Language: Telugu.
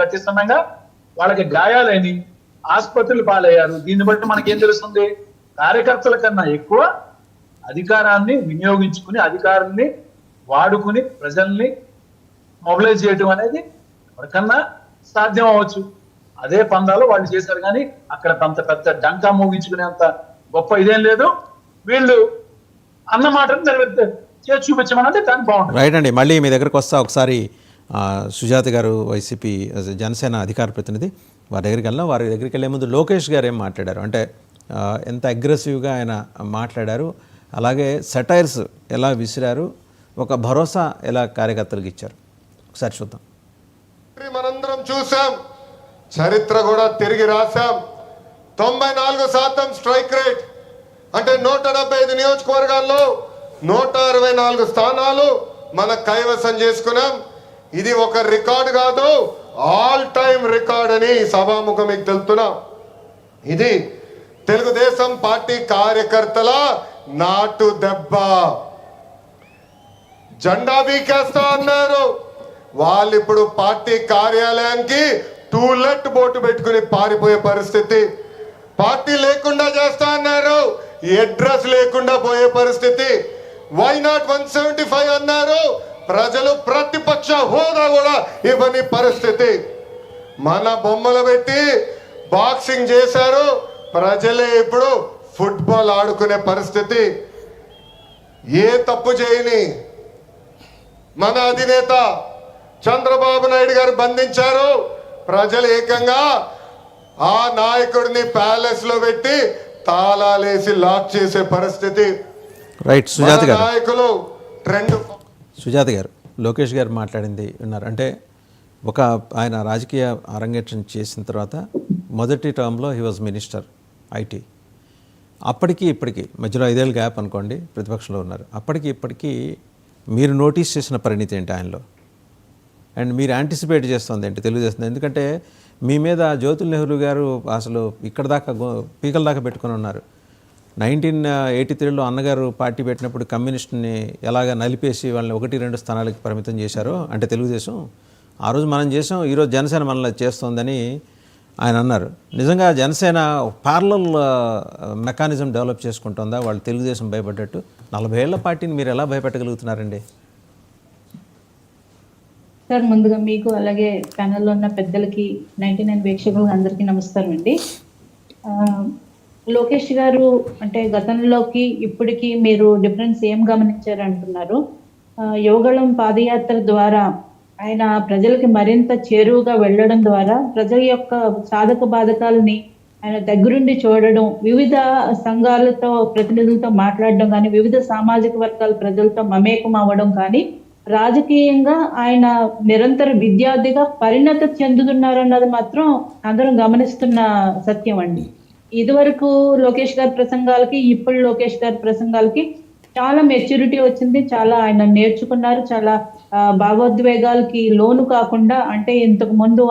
ఖచ్చితంగా వాళ్ళకి గాయాలని ఆసుపత్రులు పాలయ్యారు. దీన్ని బట్టి మనకేం తెలుస్తుంది? కార్యకర్తల కన్నా ఎక్కువ అధికారాన్ని వినియోగించుకుని అధికారాన్ని వాడుకుని ప్రజల్ని మొబిలైజ్ చేయడం అనేది ఎవరికన్నా సాధ్యం అవ్వచ్చు. అదే పందాలు వాళ్ళు చేశారు. కానీ అక్కడ అంత పెద్ద డంకా మోగించుకునేంత గొప్ప ఇదేం లేదు. వీళ్ళు అన్న మాటను చేసి చూపించమనంటే దానికి బాగుంటుంది. రైట్ అండి. మళ్ళీ మీ దగ్గరకు వస్తా. ఒకసారి సుజాత గారు వైసీపీ జనసేన అధికార ప్రతినిధి, వారి దగ్గరికి వెళ్ళే ముందు లోకేష్ గారు ఏం మాట్లాడారు అంటే ఎంత అగ్రెసివ్గా ఆయన మాట్లాడారు, అలాగే సెటైర్స్ ఎలా విసిరారు, ఒక భరోసా ఎలా కార్యకర్తలకు ఇచ్చారు, ఒకసారి చూద్దాం. మనందరం చూసాం, చరిత్ర కూడా తిరిగి రాశాం. 94% స్ట్రైక్ రేట్ అంటే 175 నియోజకవర్గాల్లో 164 స్థానాలు మన కైవసం చేసుకున్నాం. ఇది ఒక రికార్డు కాదు, ఆల్ టైమ్ రికార్డ్ అని సభాముఖం మీకు తెలుపుతున్నా. ఇది తెలుగుదేశం పార్టీ కార్యకర్తల నాటు దెబ్బ. జెండా బీకేస్తా అన్నారు వాళ్ళు, ఇప్పుడు పార్టీ కార్యాలయానికి టూలెట్ బోటు పెట్టుకుని పారిపోయే పరిస్థితి. పార్టీ లేకుండా చేస్తా అన్నారు, అడ్రస్ లేకుండా పోయే పరిస్థితి. వై నాట్ 175 అన్నారు, ప్రజలు ప్రతిపక్ష హోదా కూడా ఇవ్వని పరిస్థితి. మన బొమ్మలు పెట్టి బాక్సింగ్ చేశారు, ప్రజలే ఇప్పుడు ఫుట్బాల్ ఆడుకునే పరిస్థితి. ఏ తప్పు చేయని మన అధినేత చంద్రబాబు నాయుడు గారు బంధించారు. ప్రజలు ఏకంగా ఆ నాయకుడిని ప్యాలెస్ లో పెట్టి తాళాలేసి లాక్ చేసే పరిస్థితి. రైట్. సుజాత గారు, నాయకులు ట్రెండ్. సుజాత గారు, లోకేష్ గారు మాట్లాడింది విన్నారు. అంటే ఒక ఆయన రాజకీయ అరంగేట్రం చేసిన తర్వాత మొదటి టర్మ్లో హీ వాజ్ మినిస్టర్ ఐటీ. అప్పటికి ఇప్పటికీ మధ్యలో 5 ఏళ్ళ గ్యాప్ అనుకోండి, ప్రతిపక్షంలో ఉన్నారు. అప్పటికి ఇప్పటికీ మీరు నోటీస్ చేసిన పరిణితి ఏంటి ఆయనలో, అండ్ మీరు యాంటిసిపేట్ చేస్తుంది ఏంటి తెలుగుదేశం? ఎందుకంటే మీ మీద జ్యోతుల్ నెహ్రూ గారు అసలు ఇక్కడ దాకా పీకల దాకా పెట్టుకొని ఉన్నారు. 1983లో అన్నగారు పార్టీ పెట్టినప్పుడు కమ్యూనిస్ట్ని ఎలాగ నలిపేసి వాళ్ళని 1-2 స్థానాలకి పరిమితం చేశారో అంటే తెలుగుదేశం, ఆ రోజు మనం చేసాం, ఈరోజు జనసేన మనల్ని చేస్తోందని ఆయన అన్నారు. నిజంగా జనసేన ప్యారలల్ మెకానిజం డెవలప్ చేసుకుంటుందా? వాళ్ళు తెలుగుదేశం భయపడ్డట్టు 40 ఏళ్ల పార్టీని మీరు ఎలా భయపెట్టగలుగుతున్నారండి? సార్, ముందుగా మీకు అలాగే ప్యానెల్లో ఉన్న పెద్దలకి 99 వీక్షకులకు అందరికీ నమస్కారం అండి. లోకేష్ గారు అంటే గతంలోకి ఇప్పటికీ మీరు డిఫరెన్స్ ఏం గమనించారు అంటున్నారు. యువగళం పాదయాత్ర ద్వారా ఆయన ప్రజలకి మరింత చేరువుగా వెళ్ళడం ద్వారా ప్రజల యొక్క సాధక బాధకాలని ఆయన దగ్గరుండి చూడడం, వివిధ సంఘాలతో ప్రతినిధులతో మాట్లాడడం కానీ, వివిధ సామాజిక వర్గాల ప్రజలతో మమేకం అవ్వడం కానీ, రాజకీయంగా ఆయన నిరంతర విద్యార్థిగా పరిణతి చెందుతున్నారన్నది మాత్రం అందరం గమనిస్తున్న సత్యం అండి. ఇదివరకు లోకేష్ గారి ప్రసంగాలకి ఇప్పుడు లోకేష్ గారి ప్రసంగాలకి చాలా మెచ్యూరిటీ వచ్చింది. చాలా ఆయన నేర్చుకున్నారు. చాలా భావోద్వేగాలకి లోను కాకుండా, అంటే ఇంతకు ముందు